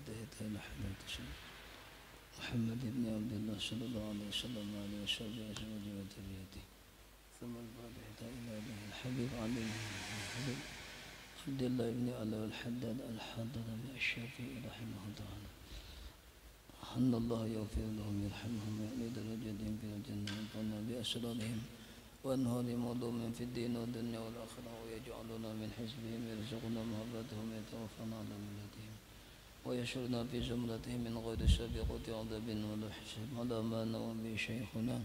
هديت إلى حضرة الشيخ محمد بن عبد الله صلى الله عليه وسلم وعلى أصحابه وأزواجه وذريته ثم الفاتحة إلى أبيه الحبيب عليه الحبيب عبد الله بن علي الحداد الحضرمي الشافعي رحمه الله تعالى أن الله يغفر لهم يرحمهم ويعلي درجاتهم في الجنة وينفعنا بأسرارهم وأنهارهم علومهم في الدين والدنيا والآخرة ويجعلنا من حزبهم يرزقنا محبتهم ويتوفنا على ملتهم ويشرنا في زمرتهم من غير سابقة عذاب ولا حساب على ما نوى به شيخنا.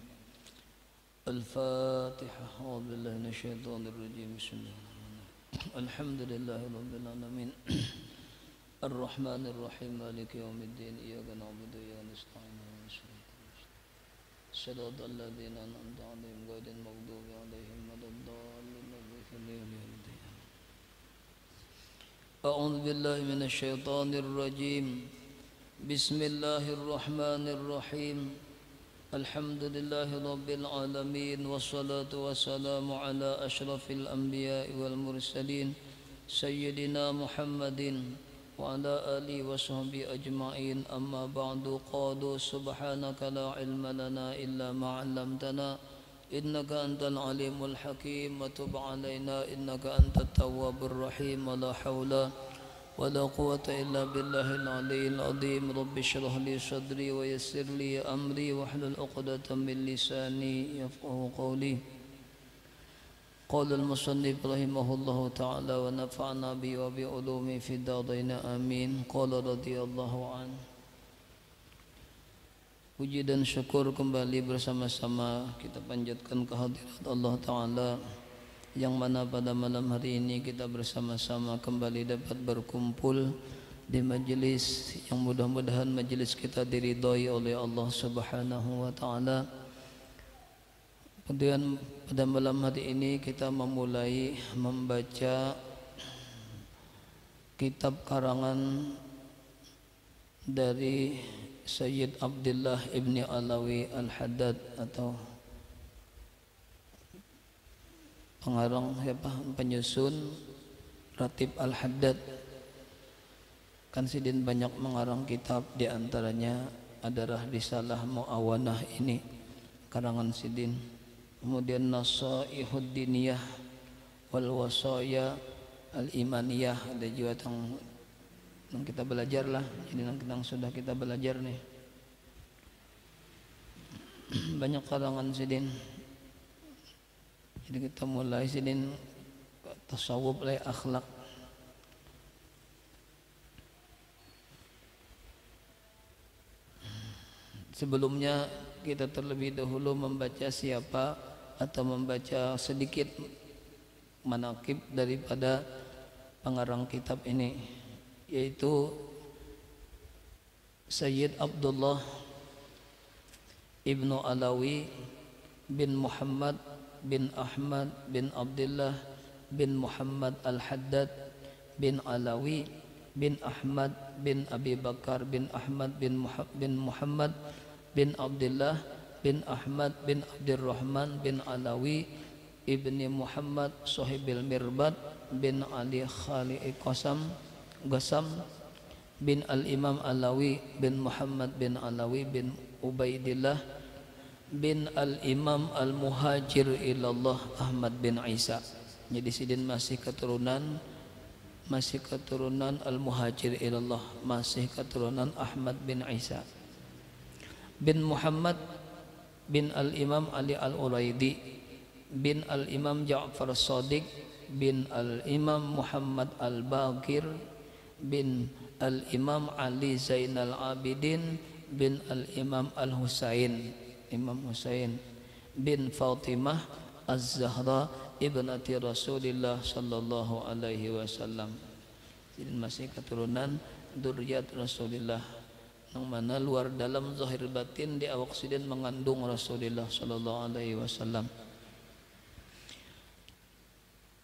الفاتحة. أعوذ بالله من الشيطان الرجيم. بسم الله الرحمن الرحيم. الحمد لله رب العالمين الرحمن الرحيم مالك يوم الدين إياك نعبد وإياك نستعين صراط الذين أنعمت عليهم غير المغضوب عليهم ولا الضالين. أعوذ بالله من الشيطان الرجيم. بسم الله الرحمن الرحيم. الحمد لله رب العالمين والصلاة والسلام على أشرف الأنبياء والمرسلين سيدنا محمد وعلى آله وصحبه أجمعين. أما بعد. قالوا سبحانك لا علم لنا إلا ما علمتنا إنك أنت العليم الحكيم وتب علينا إنك أنت التواب الرحيم. ولا حول ولا قوة إلا بالله العلي العظيم. رب اشرح لي صدري ويسر لي أمري واحلل عقدة من لساني يفقهوا قولي. قال المصنف رحمه الله تعالى ونفعنا به وبعلومه في الدارين آمين. قال رضي الله عنه. Puji dan syukur kembali bersama-sama kita panjatkan kehadirat Allah Ta'ala, yang mana pada malam hari ini kita bersama-sama kembali dapat berkumpul di majelis yang mudah-mudahan majelis kita diridhai oleh Allah Subhanahu wa Ta'ala. Kemudian pada malam hari ini kita memulai membaca kitab karangan dari Sayyid Abdullah ibni Alawi Al-Haddad atau pengarang penyusun Ratib Al-Haddad. Kan Sidin banyak mengarang kitab, diantaranya adalah Risalah Mu'awanah ini karangan Sidin. Kemudian Nasaihud Diniyah wal Wasaya Al-Imaniyah, ada juga yang kita belajar lah. Ini yang sudah kita belajar nih. Banyak karangan Sidin. Jadi kita mulai Sidin tasawuf oleh akhlak. Sebelumnya kita terlebih dahulu membaca siapa atau membaca sedikit manaqib daripada pengarang kitab ini, yaitu Sayyid Abdullah Ibnu Alawi bin Muhammad bin Ahmad bin Abdullah bin Muhammad Al-Haddad bin Alawi bin Ahmad bin Abi Bakar bin Ahmad bin Muhammad bin Abdullah bin Ahmad bin Abdurrahman bin Alawi ibni Muhammad Sahibil Mirbad bin Ali Khali Qasam bin Al-Imam Alawi bin Muhammad bin Alawi bin Ubaidillah bin Al-Imam Al-Muhajir ilallah Ahmad bin Isa. Jadi Sidin masih keturunan Al-Muhajir ilallah, masih keturunan Ahmad bin Isa bin Muhammad bin Al-Imam Ali Al-Uraidi bin Al-Imam Ja'far Shadiq bin Al-Imam Muhammad Al-Baqir bin Al-Imam Ali Zainal Abidin bin Al-Imam Al-Husain Imam Husain bin Fatimah Az-Zahra ibnati Rasulillah sallallahu alaihi wasallam. Jadi masih keturunan dzurriyyat Rasulillah, yang mana luar dalam zahir batin di awak Sidin mengandung Rasulullah sallallahu alaihi wasallam.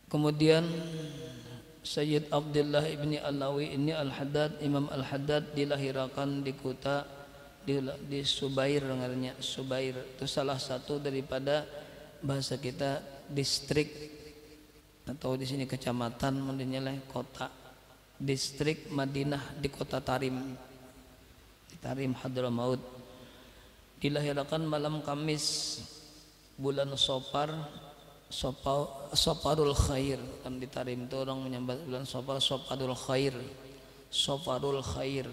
Kemudian Sayyid Abdullah ibni Alawi ini Al-Haddad, Imam Al-Haddad dilahirkan di kota di Subair, dengarnya Subair itu salah satu daripada bahasa kita distrik atau di sini kecamatan, mendinnya kota distrik Madinah di kota Tarim, di Tarim Hadramaut. Dilahirkan malam Kamis bulan Soparul Khair, kan di Tarim itu orang menyambat bulan Soparul Khair, Soparul Khair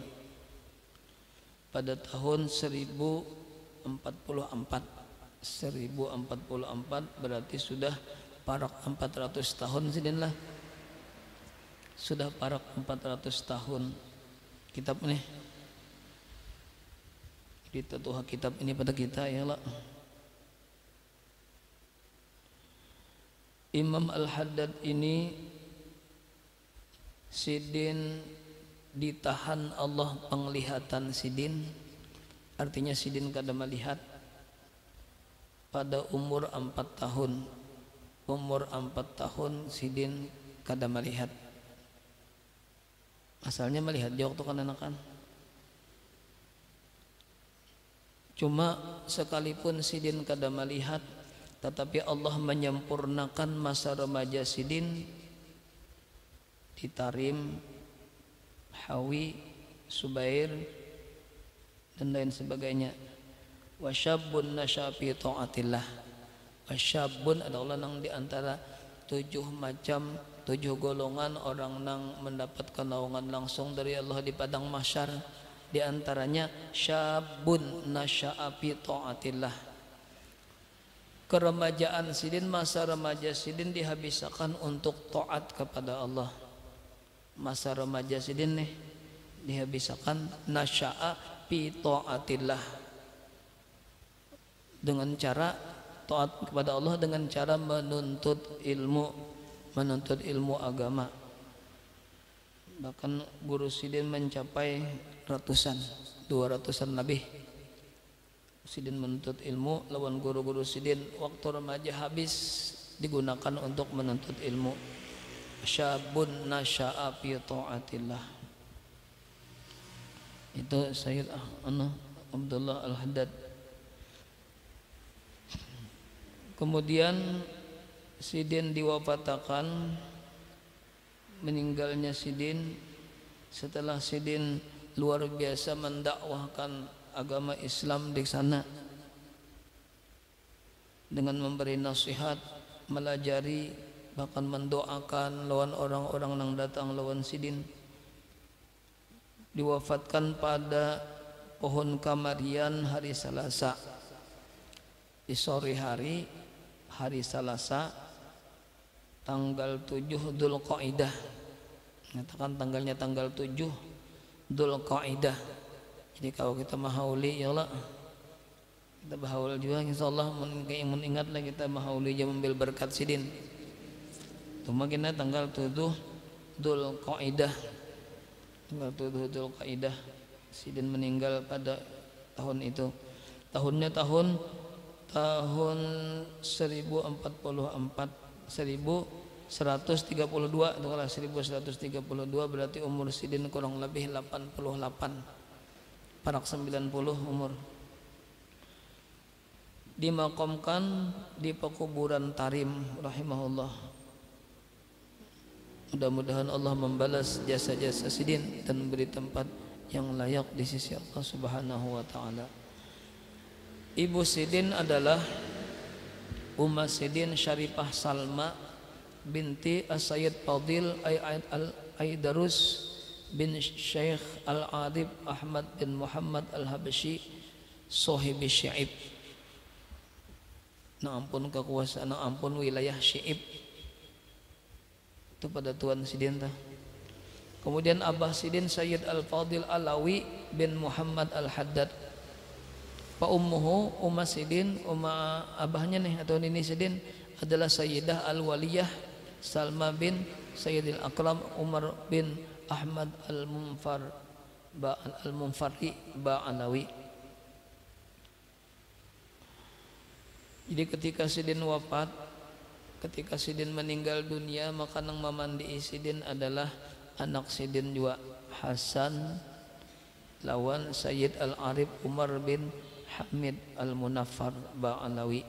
pada tahun 1044 berarti sudah parak 400 tahun sidin lah, sudah parak 400 tahun kitab nih. Kita tuh kitab ini pada kita ya lah. Imam Al-Haddad ini sidin ditahan Allah penglihatan sidin, artinya sidin kada melihat pada umur 4 tahun. Umur 4 tahun sidin kada melihat. Asalnya melihat dia waktu kanak-kanak. Cuma sekalipun sidin kada melihat, tetapi Allah menyempurnakan masa remaja sidin di Tarim, Hawi, Subair dan lain sebagainya. Wasyabun nasya fi taatillah. Wasyabun adalah nang di antara 7 golongan orang nang mendapatkan naungan langsung dari Allah di padang mahsyar. Di antaranya syabun nasya'a fi taatillah. Keremajaan sidin, masa remaja sidin dihabiskan untuk taat kepada Allah. Masa remaja sidin nih dihabiskan nasya'a fi taatillah, dengan cara taat kepada Allah dengan cara menuntut ilmu agama. Bahkan guru sidin mencapai 200-an lebih. Sidin menuntut ilmu lawan guru-guru sidin waktu remaja habis digunakan untuk menuntut ilmu. Syabun nasya'a fi taatillah. Itu Sayyid Abdullah Al-Haddad. Kemudian sidin diwafatkan, meninggalnya sidin setelah sidin luar biasa mendakwahkan agama Islam di sana dengan memberi nasihat, melajari, bahkan mendoakan lawan orang-orang yang datang lawan sidin. Diwafatkan pada pohon kamarian hari Selasa, di sore hari Selasa tanggal 7 Dzulqa'dah. Mengatakan tanggalnya tanggal 7 Dzulqa'dah. Jadi kalau kita mahauli ya Allah, kita bahaul juga insyaallah mengingat lah kita mahauli aja membil berkat sidin. Cuma kita tanggal 7 Dzulqa'dah. Tanggal 7 Dzulqa'dah sidin meninggal pada tahun itu. Tahunnya tahun 1132, itu kalau 1132 berarti umur sidin kurang lebih 88, parak 90 umur. Dimakamkan di pekuburan Tarim rahimahullah. Mudah-mudahan Allah membalas jasa-jasa sidin dan beri tempat yang layak di sisi Allah Subhanahu wa taala. Ibu sidin adalah Umma Sidin Syarifah Salma binti As-Sayyid Fadil Al-Aidarus bin Syekh Al-Adib Ahmad bin Muhammad Al-Habsyi Sohibi Syi'ib. Nah ampun kekuasaan, nah ampun wilayah Syi'ib itu pada Tuan Sidin tah. Kemudian Abah Sidin Sayyid Al-Fadil Alawi bin Muhammad Al-Haddad. Pak ummuhu Umma Sidin, Umma abahnya nih atau nini Sidin adalah Sayyidah Al-Waliyah Salma bin Sayyidil Akram Umar bin Ahmad Al-Munfari Ba'alawi. Jadi ketika Sidin wafat, ketika Sidin meninggal dunia, maka nang mamandi Sidin adalah anak Sidin juga, Hasan lawan Sayyid Al-Arif Umar bin Hamid Al-Munaffar Ba'alawi.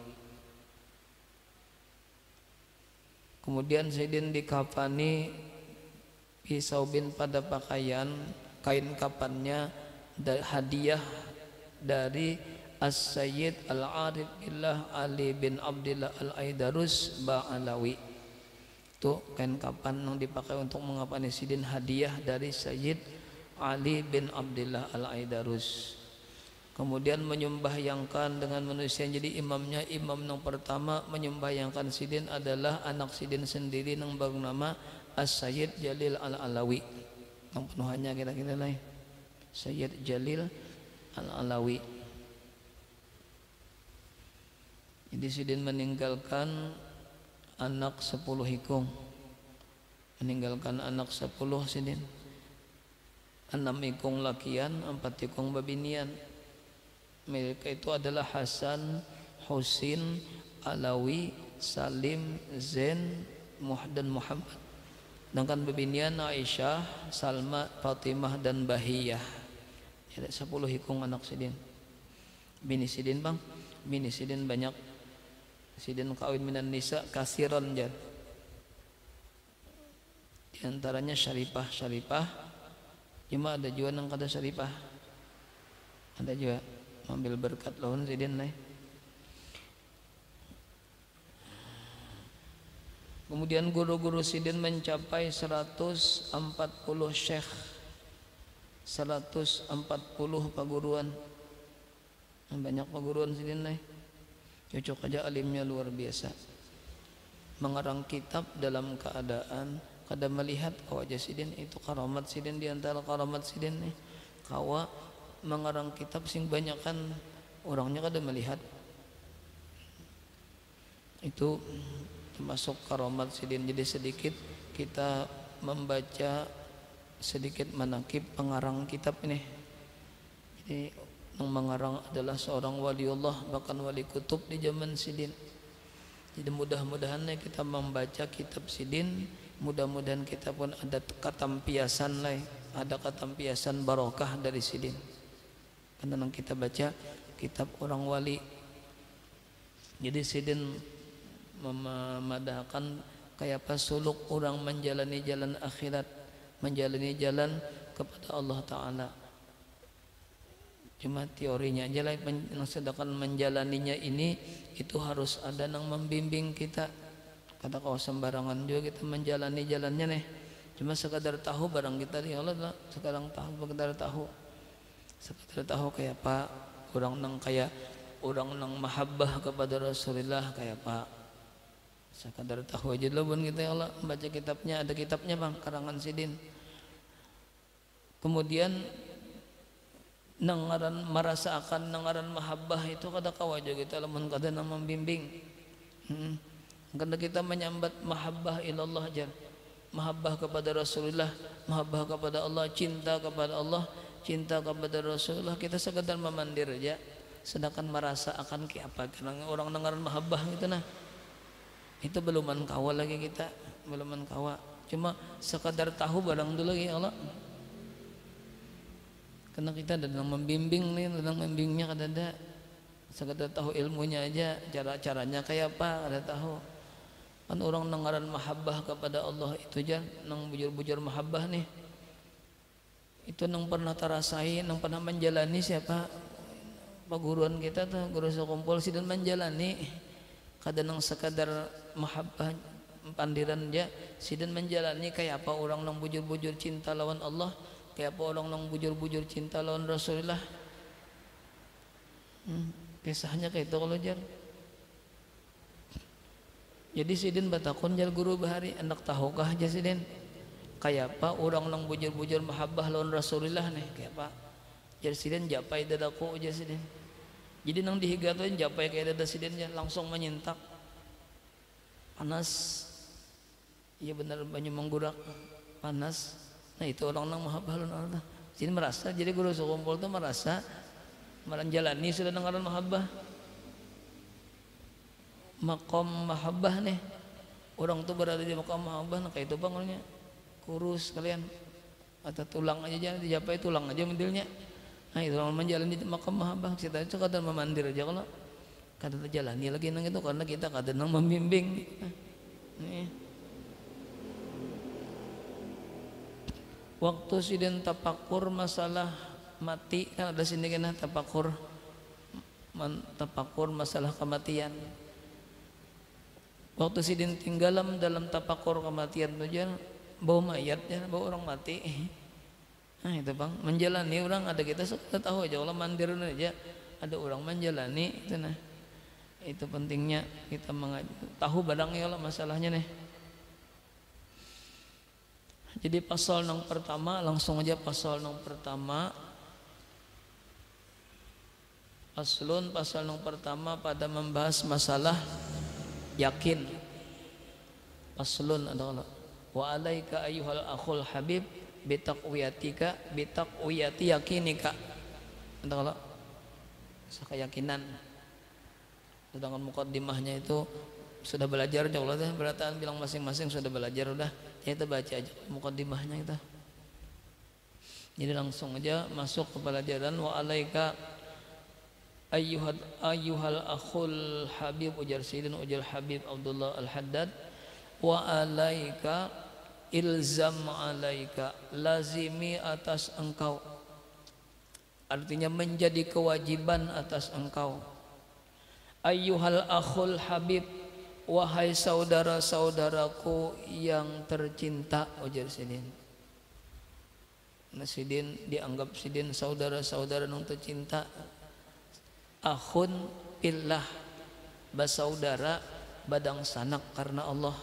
Kemudian Sidin dikafani Fisaubin pada pakaian, kain kapannya, hadiah dari As-Sayyid Al-Arif Billah Ali bin Abdillah Al-Aidarus Ba'alawi. Itu kain kapan yang dipakai untuk mengapani sidin, hadiah dari Sayyid Ali bin Abdillah Al-Aidarus. Kemudian menyembahyangkan dengan manusia. Jadi imamnya, imam yang pertama menyembahyangkan sidin adalah anak sidin sendiri yang bernama As-Sayyid Jalil Al-Alawi. Yang penuhannya kira-kira lah, Sayyid Jalil Al-Alawi. Jadi sidin meninggalkan anak 10 hikung, meninggalkan anak 10 sidin, 6 hikung lakian, 4 hikung babinian. Mereka itu adalah Hasan, Husin, Alawi, Salim, Zain, dan Muhammad. Sedangkan babinian Aisyah, Salma, Fatimah dan Bahiyah. Ada 10 hikung anak sidin. Bini sidin bang, bini sidin banyak. Sidin kawin minan nisa kasiron jar. Di antaranya Syarifah, Syarifah. Cuma ada juga yang kada Syarifah. Ada juga ambil berkat lawan sidin lah. Kemudian guru-guru sidin mencapai 140 syekh, 140 paguruan. Banyak paguruan sidin lah. Cocok aja alimnya luar biasa. Mengarang kitab dalam keadaan kada melihat wajah sidin. Itu karamat sidin. Di antara karamat sidin nih, kawa mengarang kitab sing banyak kan orangnya kada melihat. Itu termasuk karamat sidin. Jadi sedikit kita membaca sedikit manakib pengarang kitab ini. Jadi yang mengarang adalah seorang waliullah, bahkan wali kutub di zaman sidin. Jadi mudah-mudahan kita membaca kitab sidin, mudah-mudahan kita pun ada katampiasan lah, ada katampiasan barokah dari sidin. Karena kita baca kitab orang wali. Jadi sidin memadahkan kayak apa suluk orang menjalani jalan akhirat, menjalani jalan kepada Allah Ta'ala. Cuma teorinya aja lah, sedangkan menjalaninya ini itu harus ada yang membimbing kita. Kata kau sembarangan juga kita menjalani jalannya nih. Cuma sekadar tahu barang kita ya Allah, sekarang tahu, sekadar tahu kayak apa orang nang kayak orang nang mahabbah kepada Rasulullah kayak apa. Sekadar tahu aja dulu bun kita ya Allah, baca kitabnya, ada kitabnya bang, karangan sidin. Kemudian nangaran merasa akan nangaran mahabbah itu kada kawaja kita lamun kada nang membimbing. Karena kita menyambat mahabbah ilallah jan, mahabbah kepada Rasulullah, mahabbah kepada Allah, cinta kepada Allah, cinta kepada Rasulullah, kita sekadar memandir aja. Sedangkan merasa akan ke apa karena orang nangaran mahabbah itu nah, itu beluman kawa lagi kita, beluman kawa. Cuma sekadar tahu barang dulu ya Allah. Karena kita sedang membimbing nih, sedang membimbingnya kada ada. Sekadar tahu ilmunya aja, cara-caranya kayak apa kada tahu. Kan orang nangaran mahabbah kepada Allah itu jan, nang bujur-bujur mahabbah nih. Itu nang pernah terasai, nang pernah menjalani siapa? Paguruan kita tuh, guru sekumpul sidin menjalani. Kada nang sekadar mahabbah pandiran dia, sidin menjalani kayak apa orang nang bujur-bujur cinta lawan Allah. Kayak apa orang nang bujur-bujur cinta lawan Rasulullah. Kisahnya kayak itu kalau jar. Jadi sidin batakun jar guru bahari, anak tahukah aja sidin kayak apa orang nang bujur-bujur mahabbah lawan Rasulullah nih kayak apa. Jar sidin japai dadaku aja sidin. Jadi nang dihigatuin japai kayak dada sidin jar langsung menyintak. Panas. Iya benar banyak menggurak panas. Nah itu orang nang mahabbah lawan Allah. Jadi merasa, jadi guru sekumpul itu merasa menjalani sudah dengaran mahabbah. Makom mahabbah nih. Orang tuh berada di makom mahabbah, nah kayak itu bangunnya kurus kalian. Atau tulang aja jangan dijapai, tulang aja mentilnya. Nah itu orang menjalani makom mahabbah. Kita itu kadang memandir aja kalau kadang terjalani lagi nang itu karena kita kadang membimbing. Nih. waktu sidin tapakur masalah mati kan ada sini kan tapakur masalah kematian. Waktu sidin tinggalam dalam tapakur kematian tujuan bau mayatnya, bau orang mati. Nah itu bang, menjalani orang ada kita sudah tahu aja Allah mandir aja ada orang menjalani itu nah. Itu pentingnya kita tahu barangnya Allah masalahnya nih. Jadi pasal yang pertama langsung aja pasal yang pertama. Pasal yang pertama pada membahas masalah yakin. Paslun adalah wa alaika ayyuhal akhul habib bitaqwiyati yakinika. Adalah keyakinan. Sedangkan mukaddimahnya itu sudah belajar jauh lah, berataan bilang masing-masing sudah belajar udah, ya kita baca aja mukaddimahnya kita. Jadi langsung aja masuk ke pelajaran wa alaika ayyuhal akhul habib ujar Sayyidina ujar Habib Abdullah Al-Haddad wa alaika ilzam alaika lazimi atas engkau, artinya menjadi kewajiban atas engkau. Ayyuhal akhul habib, wahai saudara-saudaraku yang tercinta ujar Sidin. Nah Sidin dianggap Sidin saudara-saudara yang tercinta. Akhun pillah, basaudara badang sanak karena Allah,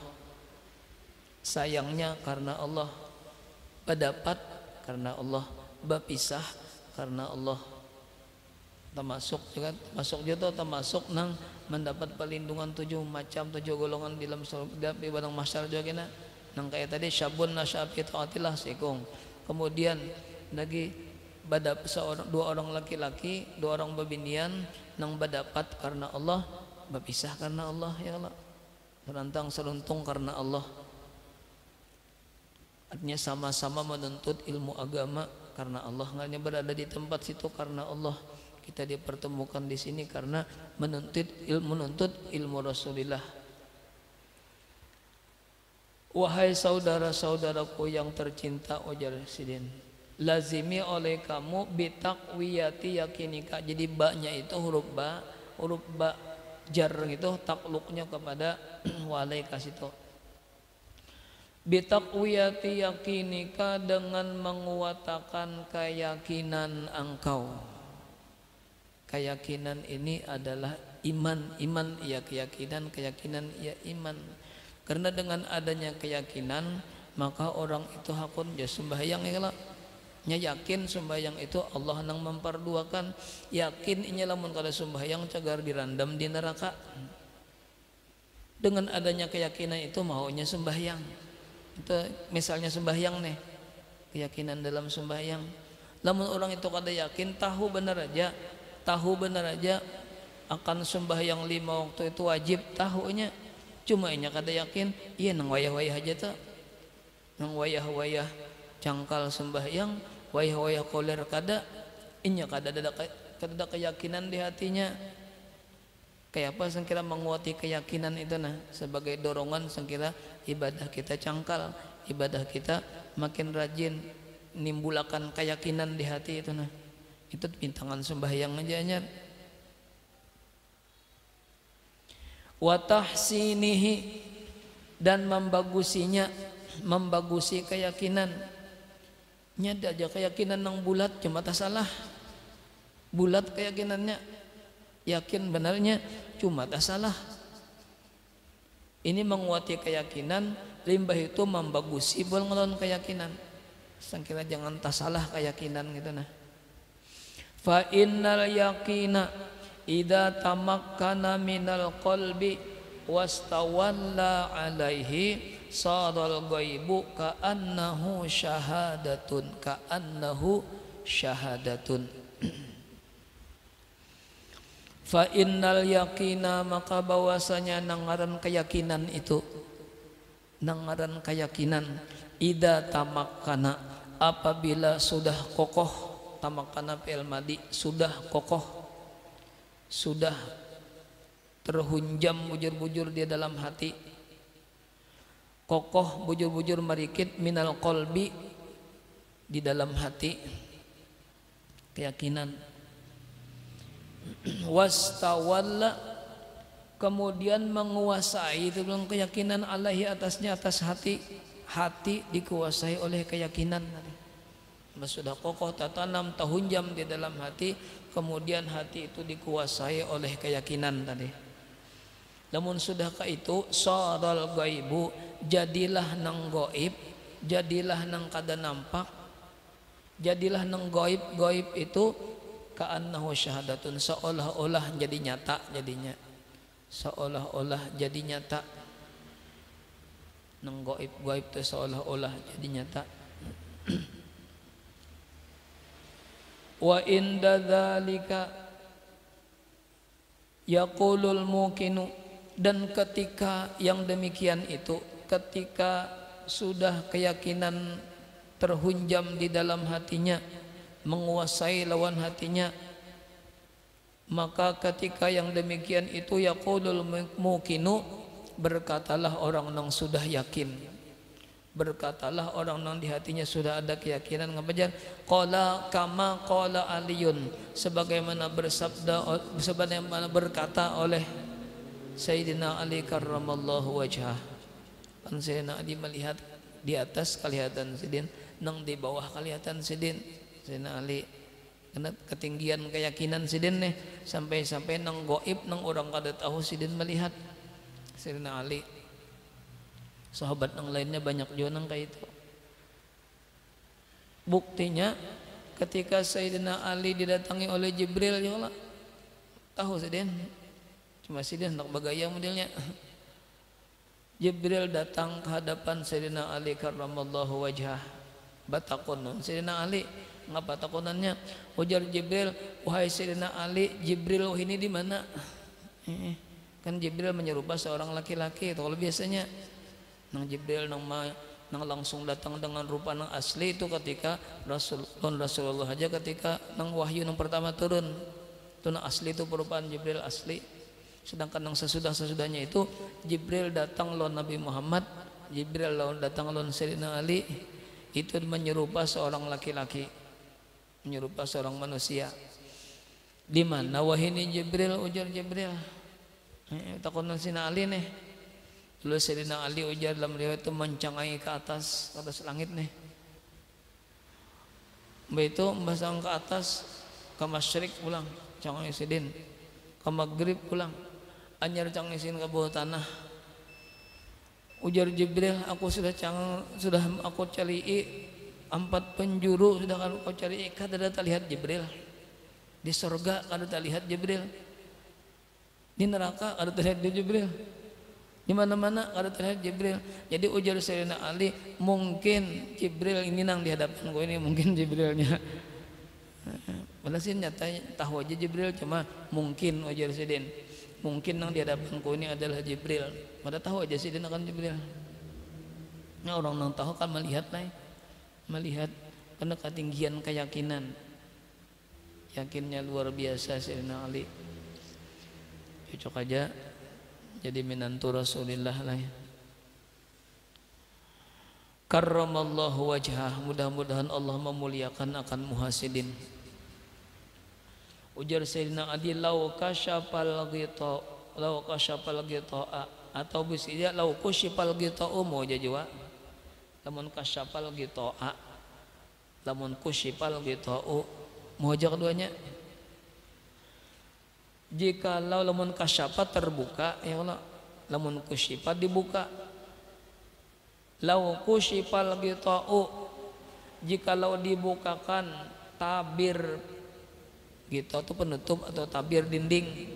sayangnya karena Allah, berdapat karena Allah, berpisah karena Allah. Termasuk juga termasuk nang mendapat perlindungan 7 macam 7 golongan di dalam surga di padang mahsyar juga kena nang kayak tadi syabun nasyafi taatillah sikung. Kemudian lagi dua orang laki-laki, 2 orang bebinian nang berdapat karena Allah, berpisah karena Allah ya Allah. Serantang seruntung karena Allah. Artinya sama-sama menuntut ilmu agama karena Allah, hanya berada di tempat situ karena Allah. Kita dipertemukan di sini karena menuntut ilmu Rasulullah. Wahai saudara-saudaraku yang tercinta ujar Sidin, lazimi oleh kamu bitaqwiyati yakinika. Jadi ba-nya itu huruf ba jar itu takluknya kepada walaika situ. Bitaqwiyati yakinika, dengan menguatakan keyakinan engkau. Keyakinan ini adalah iman ya keyakinan ya iman. Karena dengan adanya keyakinan maka orang itu hakun ya sembahyang ya nya yakin sembahyang itu Allah nang memperduakan, yakin inya lamun kada sembahyang cagar dirandam di neraka. Dengan adanya keyakinan itu maunya sembahyang. Itu misalnya sembahyang nih, keyakinan dalam sembahyang. Lamun orang itu kada yakin, tahu benar aja akan sembahyang 5 waktu itu wajib, tahunya cuma inya kada yakin, iya nang wayah-wayah aja tuh, nang wayah-wayah cangkal sembahyang, wayah-wayah koler kada, inya kada ada keyakinan di hatinya. Kayak apa sengkira menguati keyakinan itu nah sebagai dorongan sengkira ibadah kita cangkal, ibadah kita makin rajin, nimbulakan keyakinan di hati itu nah. Itu bintangan sembahyang aja nyat. Wa tahsinihi, dan membagusinya, membagusi keyakinan. Nyada aja keyakinan nang bulat cuma tak salah. Bulat keyakinannya, yakin benarnya cuma tak salah. Ini menguati keyakinan, limbah itu membagusi bolong keyakinan. Sangkira jangan tak salah keyakinan gitu nah. Fa innal yaqina idza tamakkana minal qalbi wastawalla alaihi sadal ghaibu ka'annahu syahadatun. Fa innal yaqina, maka bahwasanya nangaran keyakinan itu, nangaran keyakinan idza tamakkana, apabila sudah kokoh, tamakana fi'il madi, sudah kokoh, sudah terhunjam bujur-bujur dia dalam hati, kokoh bujur-bujur marikit minal qalbi di dalam hati, keyakinan. Wastawalla, kemudian menguasai itu dalam keyakinan, alaihi atasnya, atas hati. Hati dikuasai oleh keyakinan. Sudah kokoh tertanam, terhunjam di dalam hati, kemudian hati itu dikuasai oleh keyakinan tadi. Namun sudahkah itu saral gaibu, jadilah nang gaib, jadilah nang kada nampak, jadilah nang gaib. Gaib itu ka'annahu syahadatun, seolah-olah jadi nyata jadinya, seolah-olah jadi nyata. Nang gaib, gaib itu seolah-olah jadi nyata. Wa inda dzalika yaqulul mukinu, dan ketika yang demikian itu, ketika sudah keyakinan terhunjam di dalam hatinya, menguasai lawan hatinya, maka ketika yang demikian itu yaqulul mukinu, berkatalah orang yang sudah yakin, berkatalah orang yang di hatinya sudah ada keyakinan. Ngapain? Qala kama qala Aliyun, sebagaimana bersabda, sebagaimana berkata oleh Sayyidina Ali karramallahu wajhah. Kan Sayyidina Ali melihat di atas kelihatan sidin, nang di bawah kelihatan sidin. Sayyidina Ali karena ketinggian keyakinan sidin nih, sampai-sampai nang gaib, nang orang kada tahu sidin melihat. Sayyidina Ali, sahabat yang lainnya banyak juga nang kayak itu. Buktinya ketika Sayyidina Ali didatangi oleh Jibril, ya Allah, tahu sidin, cuma sidin nak bagaya modelnya. Jibril datang ke hadapan Sayyidina Ali karramallahu wajhah. Batakonon Sayyidina Ali, ngapa takonannya? Ujar Jibril, wahai Sayyidina Ali, Jibril ini di mana? Kan Jibril menyerupa seorang laki-laki. Kalau biasanya nang Jibril nang langsung datang dengan rupa nang asli itu ketika Rasulullah aja, ketika nang wahyu nang pertama turun itu nang asli itu perupaan Jibril asli. Sedangkan nang sesudahnya itu Jibril datang lawan Nabi Muhammad, Jibril lawan datang lawan Sayyidina Ali, itu menyerupa seorang laki-laki, menyerupa seorang manusia. Di mana wahini Jibril? Ujar Jibril, takon Sayyidina Ali nih. Lalu Sayyidina Ali ujar dalam riwayat itu mencangai ke atas langit nih. Begitu membasang ke atas, ke masyrik pulang, cangai sidin, ke maghrib pulang, anyar cangai sidin ke bawah tanah. Ujar Jibril, aku sudah aku cari 4 penjuru, sudah aku cari, kada terlihat Jibril. Di surga kada terlihat Jibril, di neraka kada terlihat Jibril, di mana-mana kada terlihat Jibril. Jadi ujar Sayyidina Ali, mungkin Jibril ini nang di hadapan gue ini, mungkin Jibrilnya. Padahal sih nyata tahu aja Jibril, cuma mungkin ujar Sayyidin, mungkin nang di hadapan gue ini adalah Jibril. Padahal tahu aja Sayyidin akan Jibril. Nah, orang nang tahu kan melihat lah, melihat karena ketinggian keyakinan. Yakinnya luar biasa Sayyidina Ali. Cocok aja jadi minantu Rasulullah lah ya. Karramallahu wajhah, mudah-mudahan Allah memuliakan akan muhasidin. Ujar Sayyidina Ali, lau kasyafal ghita, lau kasyafal ghita, atau bisa lau kusyifal ghita mau jajwa. Lamun kasyafal ghita, lamun kusyifal ghita, mau aja keduanya. Jika lamun kasyafa terbuka, ya Allah, lamun kusyifa dibuka. Lau kusyifal ghita'u, jika lau dibukakan tabir, gitu itu penutup atau tabir dinding,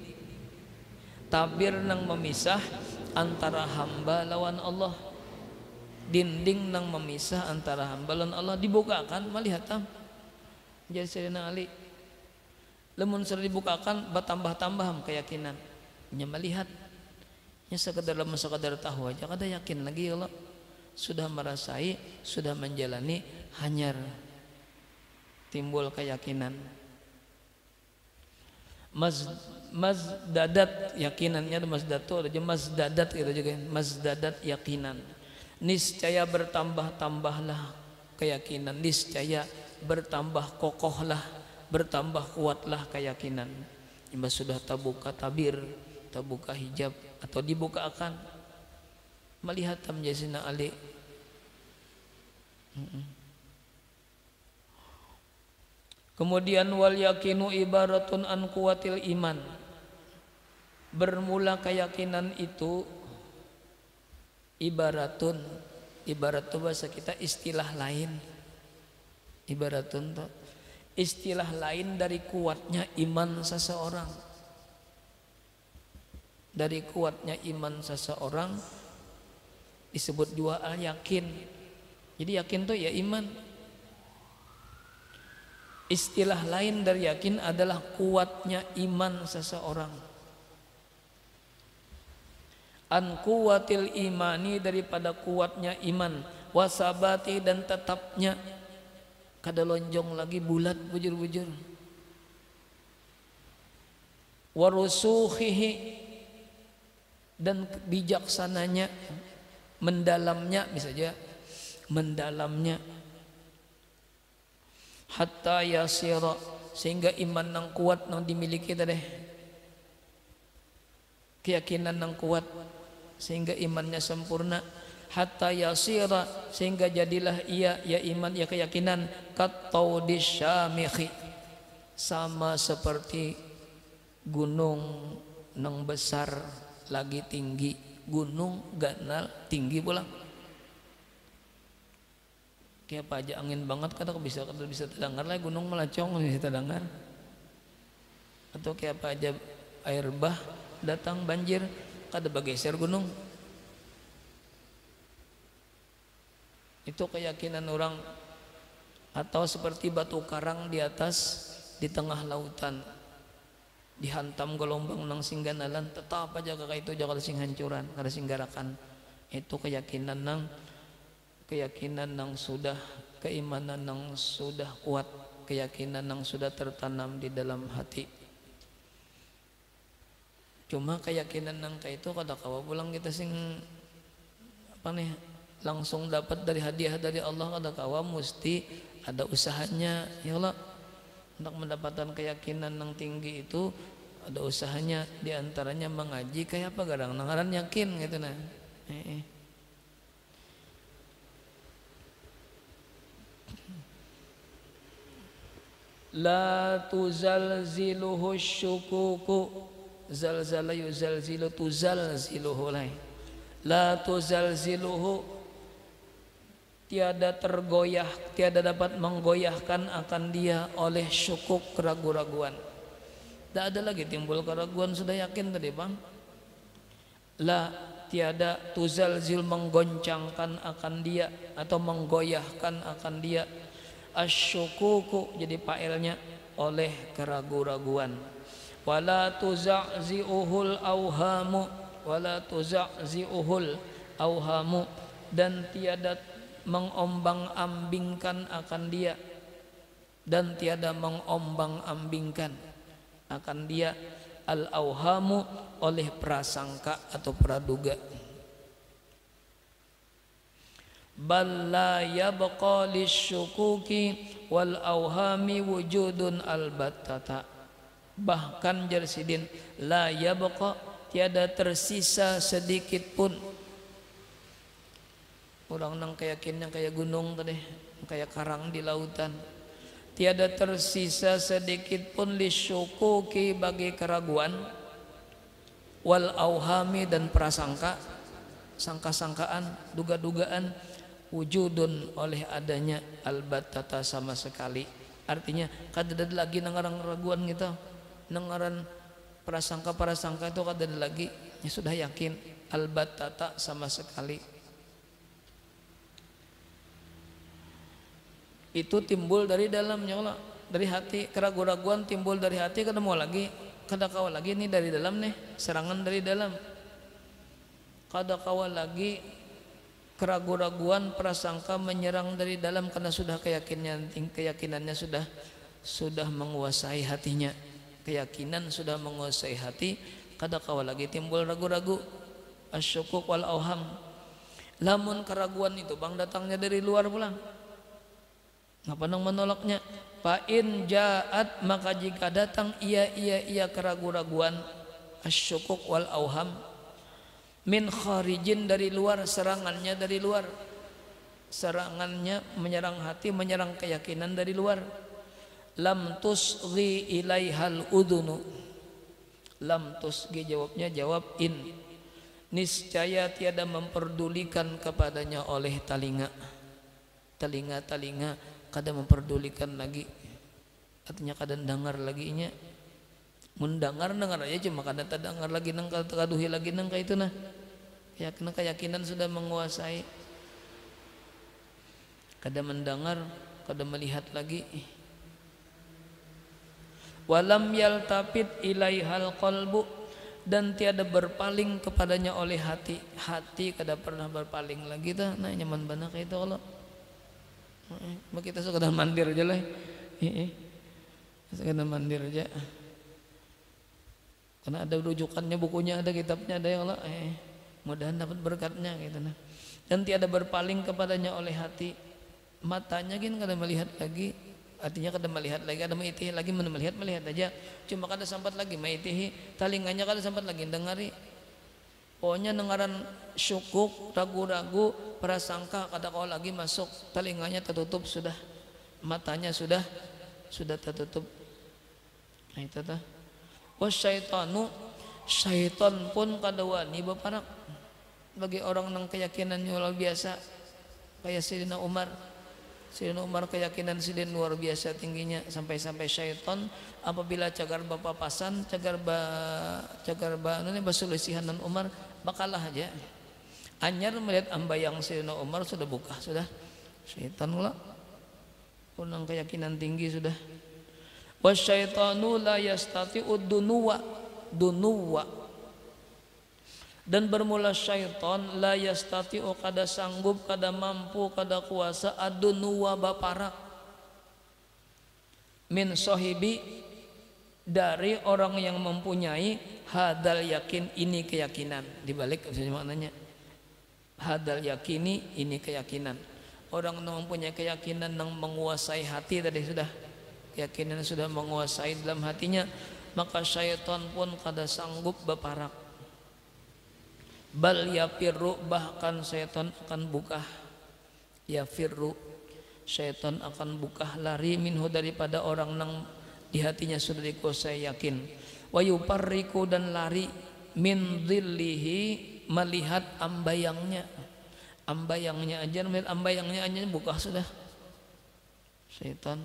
tabir nang memisah antara hamba lawan Allah, dinding nang memisah antara hamba lawan Allah dibukakan, melihat tam. Jadi Sayyidina Ali, lamun sudah dibukakan bertambah-tambah keyakinan, nya melihat, nya sekedar tahu aja kada yakin lagi. Allah sudah merasai, sudah menjalani, hanyar timbul keyakinan. Mazdadat yakinannya, mazdatu ada mazdadat gitu juga, mazdadat yakinan, niscaya bertambah-tambahlah keyakinan niscaya bertambah kokohlah, bertambah kuatlah keyakinan. Imbas sudah tabuka tabir, tabuka hijab atau dibuka akan melihat tamjazina Ali. Kemudian wal yakinu ibaratun an kuwatil iman. Bermula keyakinan itu ibaratun, ibarat itu bahasa kita istilah lain. Ibaratun itu istilah lain dari kuatnya iman seseorang. Dari kuatnya iman seseorang disebut juga al yakin. Jadi yakin itu ya iman. Istilah lain dari yakin adalah kuatnya iman seseorang. An kuwatil imani, daripada kuatnya iman, wasabati, dan tetapnya. Kada lonjong lagi bulat bujur-bujur. Warusuhihi, dan bijaksananya, mendalamnya, misalnya mendalamnya. Hatta yasira, sehingga iman nang kuat nang dimiliki tadi, keyakinan nang kuat sehingga imannya sempurna. Hatta yasira, sehingga jadilah ia, ya iman, ya keyakinan, kataudis syamikhi, sama seperti gunung nang besar lagi tinggi. Gunung ganal tinggi pulang. Kayak apa aja angin banget kada bisa terdengar lah, gunung melacong bisa terdengar. Atau kayak apa aja air bah datang banjir kada bergeser gunung. Itu keyakinan orang. Atau seperti batu karang di atas, di tengah lautan, dihantam gelombang nang singganalan, tetap aja kakak itu jangan sing hancuran, kada sing garakan. Itu keyakinan nang sudah, keimanan nang sudah kuat, keyakinan nang sudah tertanam di dalam hati. Cuma keyakinan nang kayak itu kada kawa pulang kita sing apa nih langsung dapat dari hadiah dari Allah, kada kawa, mesti ada usahanya. Ya Allah, untuk mendapatkan keyakinan nang tinggi itu ada usahanya, diantaranya mengaji kayak apa garang nangaran yakin gitu nah. La tuzalziluhu syukuku, zalzala yuzalzilu, tuzalziluhu lai. La tuzalziluhu, tiada tergoyah, tiada dapat menggoyahkan akan dia oleh syukuk, keraguan-raguan. Tak ada lagi timbul keraguan, sudah yakin tadi bang. La, tiada, tuzalzil, menggoncangkan akan dia atau menggoyahkan akan dia, asyukuku, jadi pailnya, oleh keraguan-raguan. Wala tuza'zi'uhul auhamu, wala tuza'zi'uhul auhamu, dan tiada mengombang-ambingkan akan dia, dan tiada mengombang-ambingkan akan dia al-auhamu, oleh prasangka atau praduga. Bal la yabqa lisyukuki wal auhami wujudun albattata. Bahkan jarsidin, la yabqa, tiada tersisa sedikit pun. Orang nang keyakinnya kayak gunung tadi, kayak karang di lautan. Tiada tersisa sedikit pun lisyukuki, bagi keraguan, wal auhami, dan prasangka, sangka-sangkaan, duga-dugaan, wujudun, oleh adanya, albattata, sama sekali. Artinya kada ada lagi nangaran raguan gitu, nangaran prasangka-prasangka itu kada ada lagi, ya sudah yakin, albattata, sama sekali. Itu timbul dari dalamnya Allah, dari hati. Keraguan-raguan timbul dari hati, kada mau lagi, kada kawa lagi ini dari dalam nih, serangan dari dalam. Kada kawa lagi keraguan-raguan, prasangka menyerang dari dalam, karena sudah keyakinannya sudah menguasai hatinya. Keyakinan sudah menguasai hati, kada kawa lagi timbul ragu-ragu, asyukuk wal auham. Lamun keraguan itu bang datangnya dari luar pulang, Ngapa nang menolaknya? Fa in jaat, maka jika datang ia keraguan-raguan, asyukuk wal auham, min kharijin, dari luar, serangannya dari luar, serangannya menyerang hati, menyerang keyakinan dari luar. Lam tusghi ilaihal udunu, lam tusghi jawabnya jawab in, niscaya tiada memperdulikan kepadanya oleh telinga kada memperdulikan lagi, artinya kada dengar lagi nya, mun dengar aja cuma kada terdengar lagi nang kaduhi lagi nang ka itu nah, ya kena keyakinan sudah menguasai, kada mendengar, kada melihat lagi. Walam yaltafit ilaihal qalbu, dan tiada berpaling kepadanya oleh hati kada pernah berpaling lagi dah. Nah nyaman bana ka itu kalau kita sekadar mandir aja lah, sekadar mandir aja, karena ada rujukannya, bukunya ada, kitabnya ada, ya Allah, mudahan dapat berkatnya gitu nah. Dan tiada berpaling kepadanya oleh hati, matanya gin kada melihat lagi, artinya kada melihat lagi, ada maitihi lagi, melihat aja, cuma kada sampat lagi maitihi, talinganya kada sampat lagi dengari. Pokoknya dengaran syukuk, ragu-ragu, prasangka kada kau lagi masuk, telinganya tertutup sudah, matanya sudah tertutup. Nah itu tah. Wasyaitanu, syaitan pun kada wani baparak bagi orang nang keyakinannya luar biasa kayak Sayyidina Umar. Sayyidina Umar keyakinan sidin luar biasa tingginya, sampai syaitan apabila cagar bapapasan, cagar basulisihan dan Umar bakalah aja. Anyar melihat ambayang Sayyidina Umar sudah buka, sudah syaitan pula punang keyakinan tinggi sudah. Wasyaitanu la yastati'ud dunuwa, dan bermula syaitan la yastati'u, kada sanggup, kada mampu, kada kuasa, adunuwa baparak, min sahibi, dari orang yang mempunyai hadal yakin, ini keyakinan. Dibalik maknanya hadal yakini, ini keyakinan. Orang yang mempunyai keyakinan yang menguasai hati tadi sudah, keyakinan sudah menguasai dalam hatinya, maka syaitan pun kada sanggup baparak. Bal yafirru, bahkan syaitan akan buka, yafirru, syaitan akan buka, lari, minhu, daripada orang nang di hatinya sudah dikuasai yakin. Wa yuparriku, dan lari, min dhillihi, melihat ambayangnya aja, melihat ambayangnya aja buka sudah syaitan.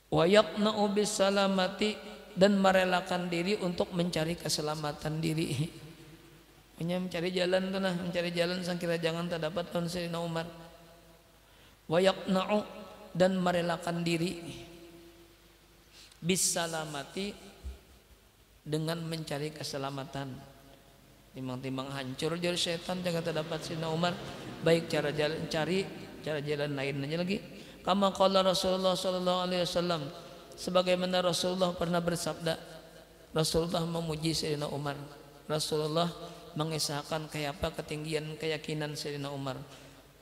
Wa yaqna'u bis salamati, dan merelakan diri untuk mencari keselamatan diri. Punya mencari jalan tuh nah, mencari jalan sangkira jangan tak dapat on Sayyidina Umar. Wa yaqna'u, dan merelakan diri bis salamati, dengan mencari keselamatan. Timbang-timbang hancur jadi setan jangan tak dapat Sayyidina Umar, baik cara jalan, cari cara jalan lain aja lagi. Kama qala Rasulullah sallallahu alaihi wasallam, sebagaimana Rasulullah pernah bersabda. Rasulullah memuji Sayyidina Umar, Rasulullah mengisahkan kayak apa ketinggian keyakinan Sayyidina Umar,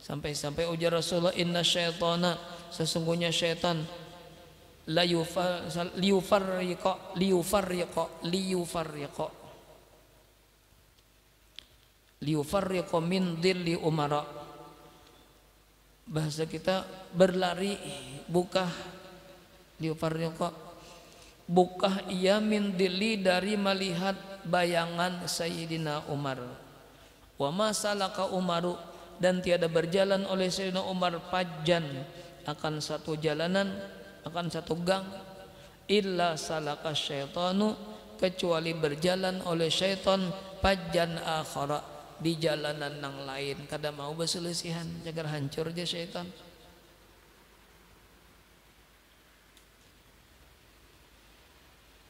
sampai ujar Rasulullah, inna syaitana, sesungguhnya syaitan, la liyufarriqa min dhilli umara. Bahasa kita berlari, buka, liyufarriqa, buka ia, min dhilli, dari melihat bayangan Sayyidina Umar. Wa ma salaka Umaru, dan tiada berjalan oleh Sayyidina Umar fajjan, akan satu jalanan, akan satu gang, illa salaka syaitanu, kecuali berjalan oleh syaitan fajjan akhara, di jalanan yang lain. Kada mau berselisihan, jagar hancur aja syaitan.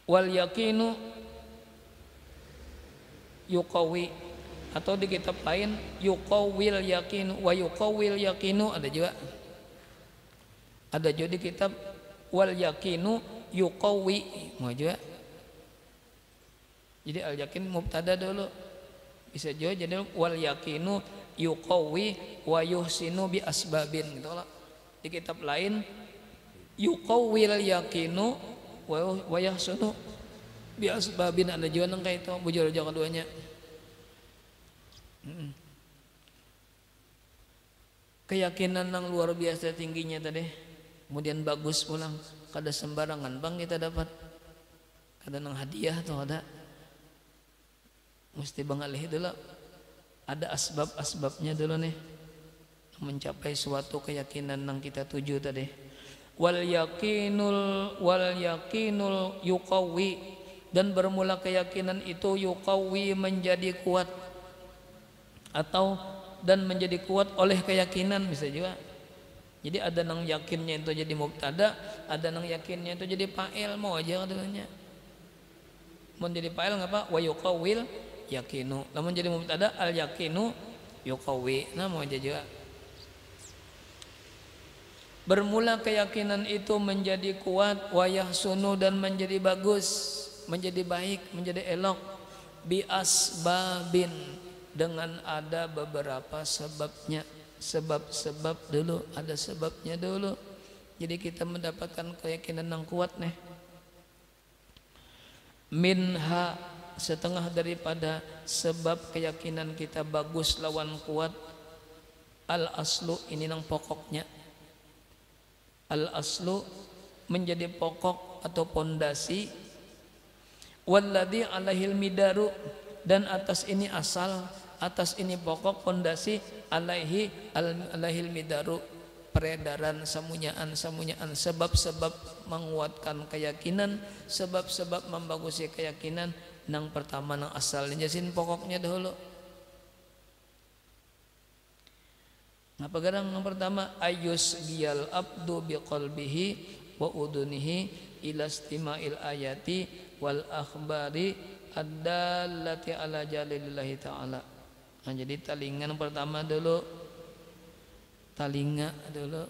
Wal yakinu yuqawi, atau di kitab lain yuqawil yakinu, wa yuqawil yakinu, ada juga di kitab wal yakinu yuqawi, mau juga. Jadi al yakin mubtada dulu, bisa juga jadi wal yakinu yuqawi wa yuhsinu bi asbabin gitu lah. Di kitab lain yuqawwil yaqinu wa yahsunu bi asbabin, ada juga nang kayak itu bujur aja keduanya. Keyakinan yang luar biasa tingginya tadi, kemudian bagus pulang, kada sembarangan bang kita dapat, kada nang hadiah tuh ada, mesti bang alih dulu, ada asbab-asbabnya dulu nih mencapai suatu keyakinan yang kita tuju tadi. Wal yakinul yuqawi, dan bermula keyakinan itu yuqawi menjadi kuat, atau dan menjadi kuat oleh keyakinan bisa juga. Jadi ada nang yakinnya itu jadi mubtada, ada nang yakinnya itu jadi fa'il, mau aja katanya. Mau jadi fa'il ngapa? Wa yuqawil yakinu. Namun jadi mubtada al yakinu yuqawi. Nah mau aja juga. Bermula keyakinan itu menjadi kuat, wa yahsunu, dan menjadi bagus, menjadi baik, menjadi elok, bi asbabin, dengan ada beberapa sebabnya. Sebab-sebab dulu, ada sebabnya dulu. Jadi kita mendapatkan keyakinan yang kuat nih. Minha, setengah daripada sebab keyakinan kita bagus lawan kuat, al aslu, ini nang pokoknya. Al aslu menjadi pokok atau pondasi, walladzi alaihil midaru, dan atas ini asal, atas ini pokok pondasi, alaihil midaru, peredaran samunyaan, sebab-sebab menguatkan keyakinan, sebab-sebab membagusi keyakinan. Nang pertama nang asalnya sin pokoknya dahulu. Apa garang yang pertama? Ayus giyal abdu biqalbihi wa udunihi ila istima'il ayati wal akhbari ad-dallati ala jalilillahi ta'ala. Nah, jadi telinga yang pertama dulu, telinga dulu.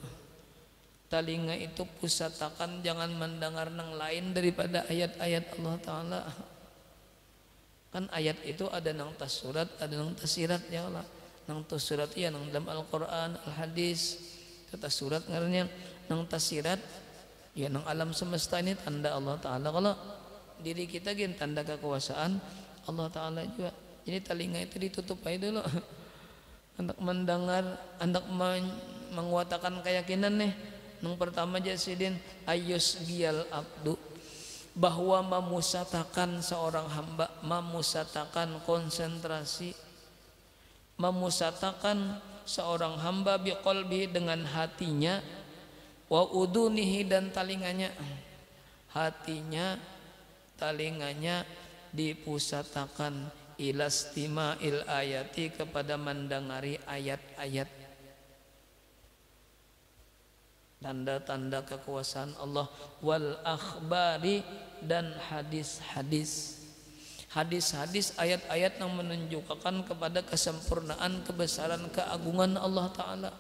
Telinga itu pusatakan, jangan mendengar nang lain daripada ayat-ayat Allah Ta'ala. Kan ayat itu ada nang tasurat, ada nang tasirat ya Allah. Nang tasurat ya nang dalam Al-Quran, Al-Hadis, kata surat ngarannya. Nang tasirat ya nang alam semesta ini tanda Allah Ta'ala. Kalau diri kita gini tanda kekuasaan Allah Ta'ala juga. Jadi telinga itu ditutup aja dulu. Hendak mendengar, hendak menguatakan keyakinan nih. Nang pertama jasidin ayus giyal abdu, bahwa memusatakan seorang hamba, memusatakan konsentrasi, memusatakan seorang hamba biqalbi, dengan hatinya, wa udunihi, dan telinganya. Hatinya, telinganya dipusatakan ilastima'il ayati, kepada mendengari ayat-ayat, tanda-tanda kekuasaan Allah, wal akhbari, dan hadis-hadis. Hadis-hadis, ayat-ayat yang menunjukkan kepada kesempurnaan, kebesaran, keagungan Allah Ta'ala.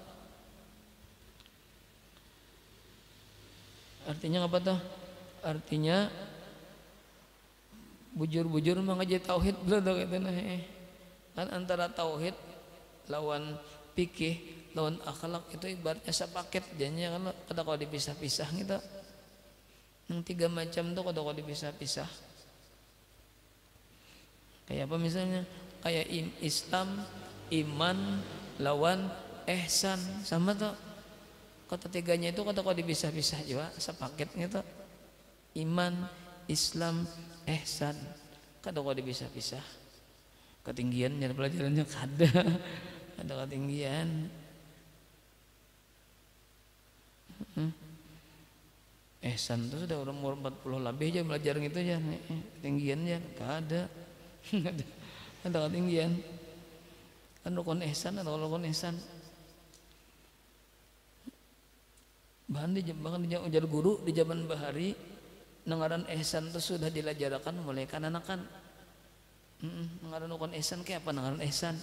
Artinya apa tuh? Artinya bujur-bujur mengaji tauhid belum kan, antara tauhid lawan fikih lawan akhlak itu ibaratnya sepaket jadinya. Kalau dipisah-pisah gitu, yang tiga macam tuh kalau dipisah-pisah. Kayak apa misalnya? Kayak Islam, iman lawan ihsan, sama tuh. Kata tiganya itu kalau dipisah-pisah juga sepaket gitu. Iman, Islam, ihsan. Kalau dipisah-pisah, ketinggian dan pelajarannya ada ketinggian. Ihsan itu sudah umur 40 lebih aja belajar gitu aja. Ketinggiannya ada. Ada ketinggian. Kan rukun ihsan atau rukun ihsan. Bahkan di ujar guru di zaman bahari, nengaran ihsan itu sudah dilajarakan mulai kananakan. Nengaran rukun ihsan kayak apa nengaran ihsan?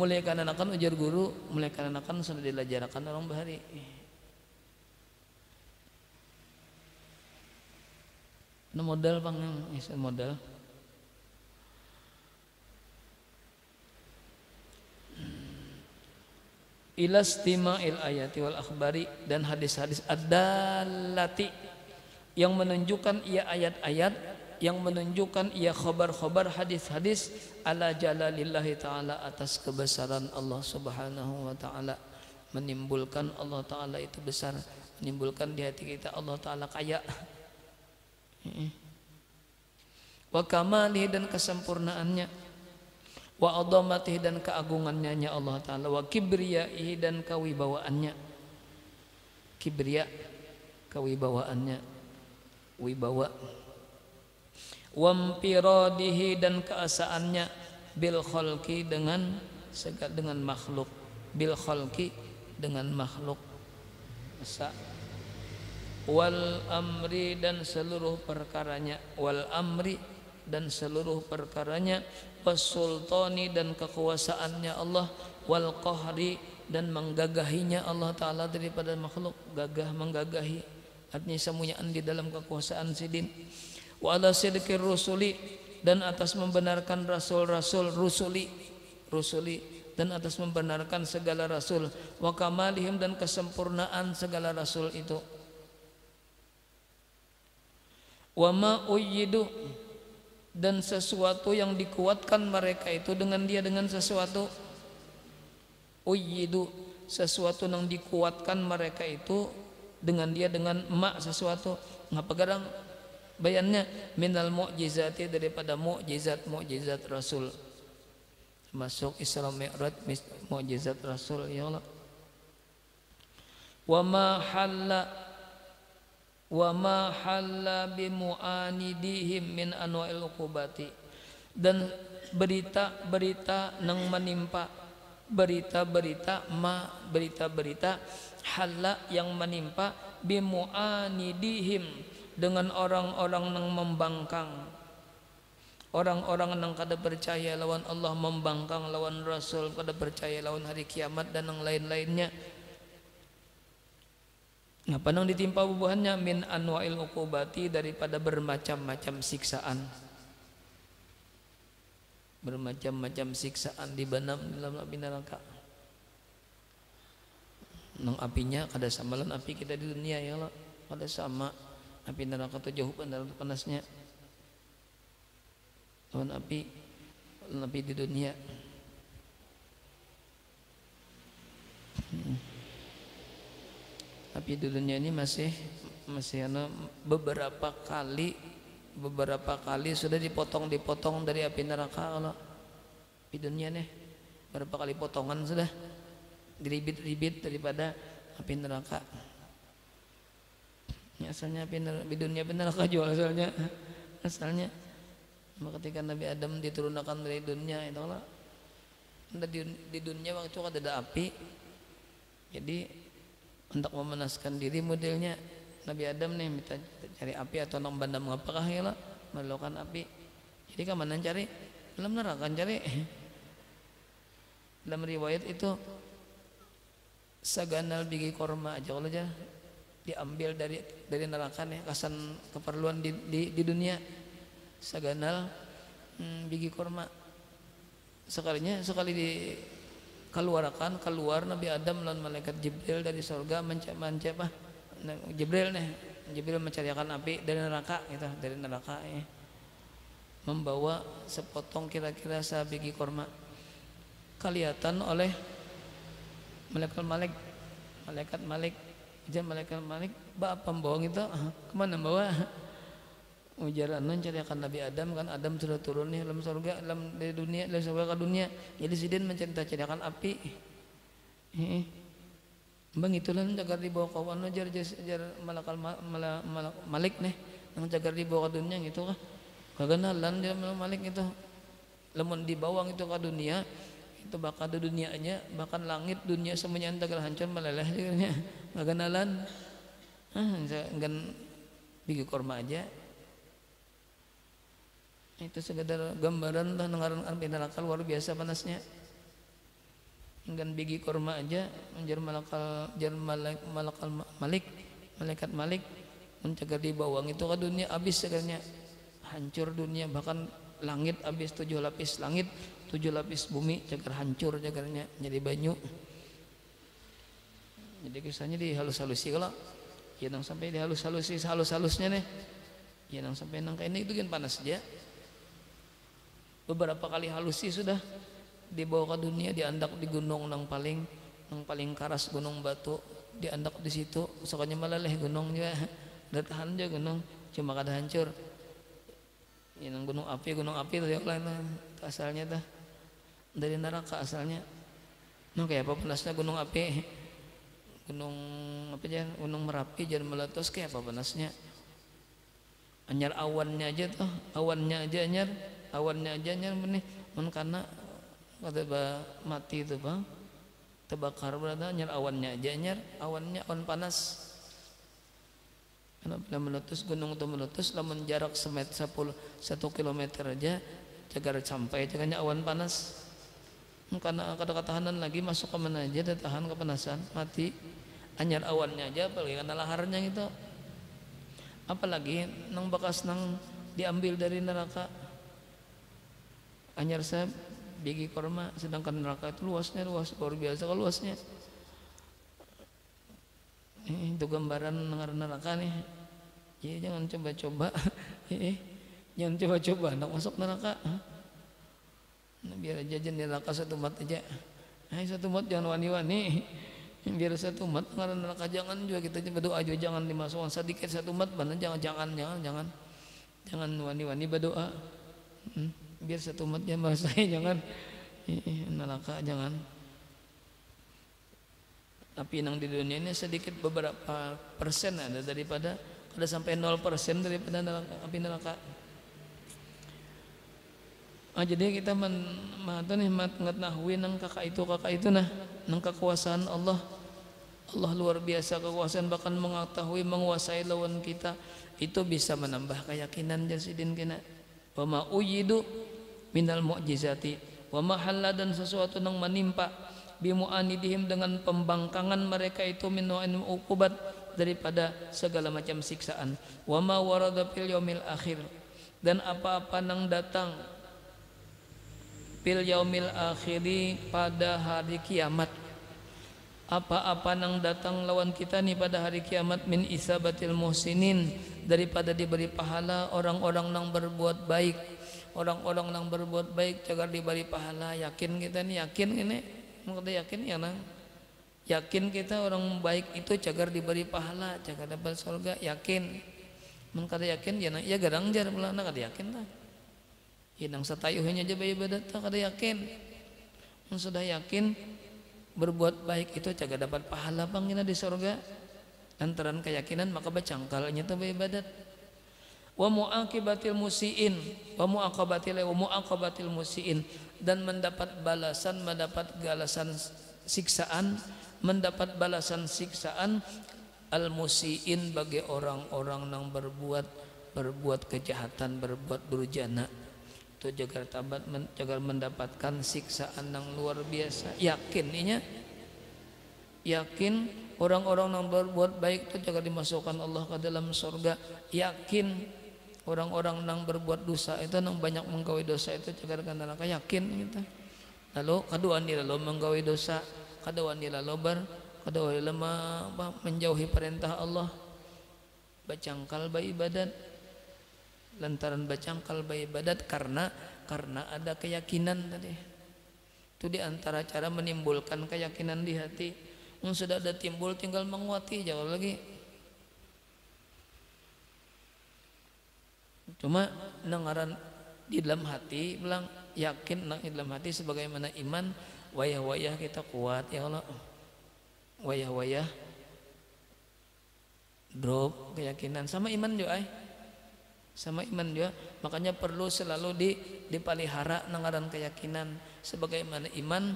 Mulai kananakan ujar guru, mulai kananakan sudah dilajarakan orang bahari. Ini modal bang, ihsan modal. ilastima'il ayati wal akhbari, dan hadis-hadis ad-dallati yang menunjukkan ia ayat-ayat, yang menunjukkan ia khabar-khabar, hadis-hadis ala jalalillahi ta'ala, atas kebesaran Allah subhanahu wa ta'ala, menimbulkan Allah ta'ala itu besar, menimbulkan di hati kita Allah ta'ala kaya, wa kamalihi, dan kesempurnaannya, wa adhamatihi, dan keagungannya Allah ta'ala, wa kibriyaihi, dan kewibawaannya, kibriya kewibawaannya, wibawa, wampiradihi, dan keasaannya, bil khalqi, dengan makhluk, bil khalqi, dengan makhluk, asa, wal amri, dan seluruh perkaranya, wal amri, dan seluruh perkaranya, was sultani, dan kekuasaannya Allah, wal qahri, dan menggagahinya Allah ta'ala daripada makhluk, gagah menggagahi, artinya semuanya di dalam kekuasaan sidin, wa ala sidqir rusuli, dan atas membenarkan rasul-rasul, rusuli, dan atas membenarkan segala rasul, wa kamalihim, dan kesempurnaan segala rasul itu, wa ma uyyidu, dan sesuatu yang dikuatkan mereka itu dengan dia, dengan sesuatu, uyyidu, sesuatu yang dikuatkan mereka itu dengan dia, dengan sesuatu, ngapa garang bayannya, minal mu'jizati, daripada mu'jizat rasul, masuk Isra Mi'raj, mu'jizat rasul, ya Allah. Wa ma halla bimu'anidihim min anwa'il uqubati, dan berita-berita nang menimpa, berita-berita halla, yang menimpa, bimu'anidihim, dengan orang-orang nang membangkang, orang-orang nang kada percaya lawan Allah, membangkang lawan Rasul, kada percaya lawan hari kiamat, dan yang lain-lainnya. Ngapa nang ditimpa bubuhannya, min anwa'il uqubati, daripada bermacam-macam siksaan, bermacam-macam siksaan dibanam dalam api neraka. Nang apinya kada sama lawan api kita di dunia, ya Allah, kada sama. Api neraka itu jauh panasnya lawan api di dunia. Api di dunia ini masih beberapa kali sudah dipotong dari api neraka. Kalau di dunia nih berapa kali potongan sudah diribit daripada api neraka. Asalnya di dunia api neraka jual asalnya. Ketika Nabi Adam diturunkan dari dunia, itu lah di dunia waktu itu ada api, jadi untuk memanaskan diri modelnya Nabi Adam nih minta cari api atau nang bandam ngapakah, ya lah melakukan api. Jadi kemana cari? Dalam neraka cari. Dalam riwayat itu saganal bigi korma aja, kalau aja diambil dari neraka nih, kasan keperluan di dunia, saganal bigi korma, sekali keluar Nabi Adam lawan malaikat Jibril dari surga mencap Jibril mencarikan api dari neraka gitu, dari neraka ya, membawa sepotong kira-kira sebiji korma, kelihatan oleh malaikat Malik bawa pembawa itu kemana bawa ujaran mencarikan Nabi Adam, kan Adam sudah turun nih dalam surga, dari surga ke dunia, jadi sidin mencari-carikan api. Bang itulah jagar dibawa kawan jar malakal Malik nih, yang jagar dibawa ke dunia gitu kah? Kaganalan dia Malik itu, lemon dibawang itu ke dunia, itu bakal ada dunianya, bahkan langit dunia semuanya antagal hancur meleleh jadinya. Kaganalan, enggak bigi korma aja. Itu sekedar gambaran lah nengaran api neraka luar biasa panasnya. Enggan bigi korma aja menjar malaikat Malik mencagar di bawang itu ke dunia habis segalanya, hancur dunia, bahkan langit habis 7 lapis langit, 7 lapis bumi cagar hancur cagarnya jadi banyu. Jadi kisahnya dihalus-halusi kalau ya nang sampai dihalus-halusi halus-halusnya nih. Ya nang sampai nang kayak ini itu kan panas aja. Beberapa kali halusi sudah dibawa ke dunia, diandak di gunung nang paling karas gunung batu, diandak di situ, sokanya malaleh gunungnya, udah tahan aja gunung, cuma kada hancur. Ya nang gunung api itu ya lain asalnya dah dari neraka asalnya. Nah kayak apa panasnya gunung api, gunung apa aja, gunung Merapi jangan meletus kayak apa panasnya. Anyar awannya aja tuh, awannya aja anyar benih, karena kata mati itu bang, terbakar berada anyar awannya aja awan panas. Karena bila meletus gunung itu meletus, lamun jarak 1 kilometer aja, jagar sampai jaganya awan panas. Karena kada ketahanan lagi masuk ke mana aja, dan tahan kepanasan, mati. Anyar awannya aja, apalagi karena laharnya gitu. Apalagi nang bekas nang diambil dari neraka. Anyar saya bigi korma, sedangkan neraka itu luas luar biasa kalau luasnya. Itu gambaran neraka nih. Ya, jangan coba-coba. Jangan coba-coba nak masuk neraka. Nah, biar aja neraka satu mat aja. Satu mat jangan wani-wani. Biar satu mat neraka jangan juga kita berdoa juga jangan dimasukkan sedikit satu mat benar jangan wani-wani berdoa. Biar satu mat jangan bahasanya jangan neraka jangan. Tapi yang di dunia ini sedikit beberapa persen ada daripada ada sampai 0% daripada neraka, api neraka. Jadi kita mengetahui nang kakak itu nah nang kekuasaan Allah luar biasa kekuasaan, bahkan mengetahui menguasai lawan kita itu bisa menambah keyakinan jasidin kena. Wa ma uyidu minal mu'jizati wa ma halla, dan sesuatu nang menimpa bimu'anidihim dengan pembangkangan mereka itu min wa'in uqubat daripada segala macam siksaan. Wa ma warada fil yaumil akhir, dan apa-apa nang datang fil yaumil akhiri pada hari kiamat, apa-apa nang datang lawan kita nih pada hari kiamat min isabatil muhsinin, daripada diberi pahala orang-orang nang berbuat baik. Orang-orang nang berbuat baik cagar diberi pahala. Yakin kita nih, yakin ini kita yakin ya nang, yakin kita orang baik itu cagar diberi pahala, cagar dapat surga, yakin. Mengkata yakin ya nang, ya garang jar pula nang kada yakin lah. Inang satayuhnya aja ibadat tak kada yakin. Sudah yakin berbuat baik itu caga dapat pahala pangina di surga. Lantaran keyakinan maka bacangkalnya itu ibadat. Wa muaqibatil musiin, wa muaqabatil musiin, dan mendapat balasan siksaan al musiin bagi orang-orang yang berbuat kejahatan, berbuat durjana. Itu jaga mendapatkan siksaan yang luar biasa. Yakin orang-orang yang berbuat baik itu jaga dimasukkan Allah ke dalam surga. Yakin orang-orang yang berbuat dosa itu yang banyak menggawe dosa itu jaga ke neraka. Yakin kita. Lalu kedua ni lalu menggawe dosa, kedua ni lalu menjauhi perintah Allah, bacangkal ibadat. Lantaran bacangkal ibadat karena ada keyakinan tadi. Itu diantara cara menimbulkan keyakinan di hati. Sudah ada timbul tinggal menguati, jauh lagi. Cuma nangaran di dalam hati bilang yakin nang di dalam hati sebagaimana iman, wayah-wayah kita kuat ya Allah. Wayah-wayah drop keyakinan sama iman juga sama iman juga, makanya perlu selalu dipelihara nangaran keyakinan sebagaimana iman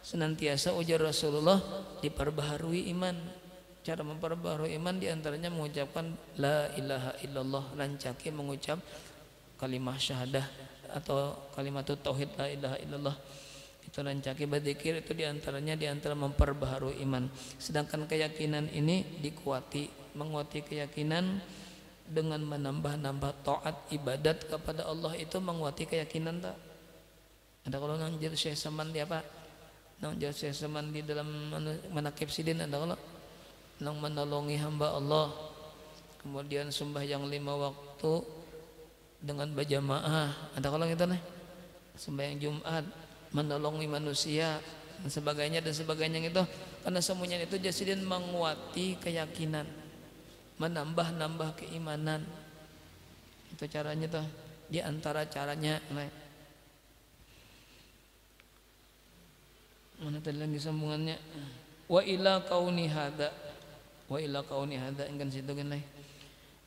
senantiasa ujar Rasulullah diperbaharui iman. Cara memperbaharui iman diantaranya mengucapkan la ilaha illallah, lancaki mengucap kalimah syahadah atau kalimat tauhid la ilaha illallah, itu lancaki berzikir, itu diantaranya memperbaharui iman. Sedangkan keyakinan ini dikuati, menguati keyakinan dengan menambah taat ibadat kepada Allah, itu menguati keyakinan tak. Ada kalau nang Syekh Saman di apa? Nang Syekh Saman di dalam manaqib sidin ada kalau senang menolongi hamba Allah, kemudian sembahyang 5 waktu dengan berjamaah, ada kalau kita nih sembahyang Jumat, menolongi manusia dan sebagainya itu, karena semuanya itu jasidin menguati keyakinan, menambah keimanan. Itu caranya tuh, di antara caranya mana tadi lagi sambungannya, wa ila kauni hada enggan situ kan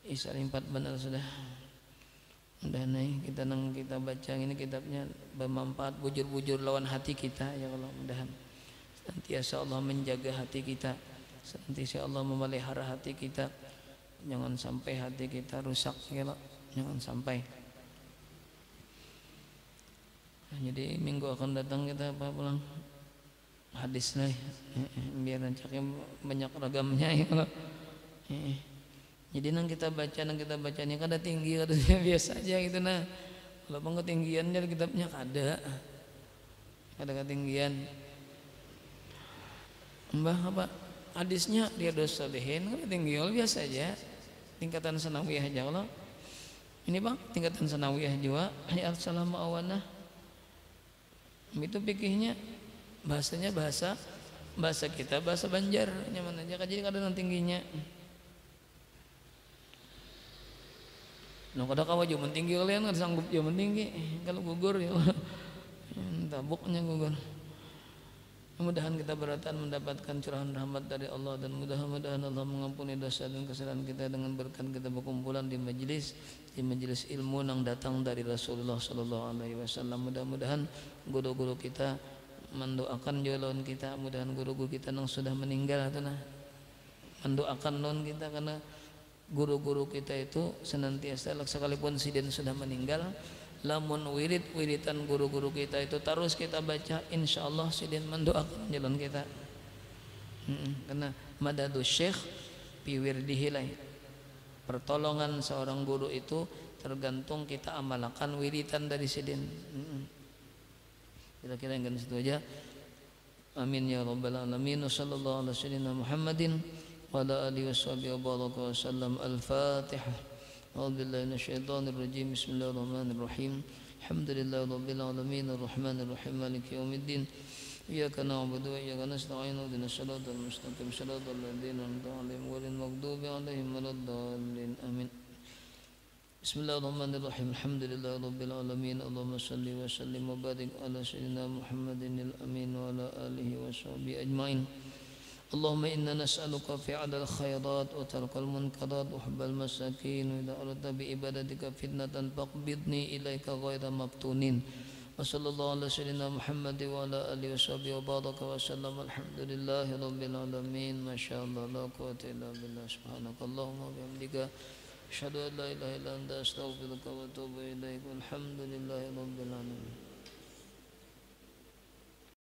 Isa 4 benar sudah. Udah nih kita baca ini kitabnya bermanfaat, bujur-bujur lawan hati kita ya Allah. Mudahan senantiasa Allah menjaga hati kita, senantiasa Allah memelihara hati kita, jangan sampai hati kita rusak ya Allah, jangan sampai. Nah, jadi minggu akan datang kita pulang hadis nih, biar rancaknya banyak ragamnya ya Allah. Jadi nang kita baca ini kada tinggi katanya biasa aja gitu nah. Kalau bang ketinggiannya kitabnya kada ketinggian. Mbah apa hadisnya Riyadhus Shalihin kada tinggi biasa aja. Tingkatan sanawiyah aja Allah. Ini bang tingkatan sanawiyah juga ya assalamu awana. Itu fikihnya bahasanya bahasa kita bahasa Banjar nyaman aja jadi kada nang tingginya. Nah, kada kawa jo tinggi kalian kada sanggup jo tinggi kalau gugur ya tabuknya gugur. Mudah-mudahan kita beratan mendapatkan curahan rahmat dari Allah, dan mudah-mudahan Allah mengampuni dosa dan kesalahan kita dengan berkat kita berkumpulan di majelis ilmu yang datang dari Rasulullah sallallahu alaihi wasallam. Mudah-mudahan guru-guru kita mendoakan jalan kita, mudahan guru-guru kita yang sudah meninggal itu nah mendoakan non kita, karena guru-guru kita itu senantiasa sekalipun sidin sudah meninggal, lamun wiritan guru-guru kita itu terus kita baca, insyaallah sidin mendoakan jalan kita. Karena madadu syekh fi wirdihi, pertolongan seorang guru itu tergantung kita amalkan wiritan dari sidin. Kira-kira yang situ aja. Amin ya rabbal alamin. Wassallallahu ala sayyidina Muhammadin wa ala alihi washabihi wa baraka wasallam. Al-Fatihah. A'udzu billahi minasyaitonir rajim. Bismillahirrahmanirrahim. Alhamdulillahi rabbil alamin arrahmanir rahim maliki yaumiddin. Iyyaka na'budu wa iyyaka nasta'in. Ihdinas siratal mustaqim siratal ladzina an'amta 'alaihim ghairil maghdubi 'alaihim waladdallin. Amin. Bismillahirrahmanirrahim. Alhamdulillahi rabbil alamin. Allahumma shalli wa sallim wa barik ala sayyidina Muhammadin al-amin wa ala alihi wa sahbihi ajmain. Allahumma inna nas'aluka fi'alal khairat wa tarkal munkarat wa hubbal masakin wa idza aradta bi ibadatika fitnatan faqbidni ilaika ghaira maftunin. Wa sallallahu ala sayyidina Muhammad wa ala alihi wa sahbihi wa baraka wa sallam. Alhamdulillahi rabbil alamin. Masyaallah la quwwata illa billah. Subhanakallahumma wa bihamdika asyhadu an la ilaha illa anta astaghfiruka wa atubu ilaik. Walhamdulillahi rabbil alamin.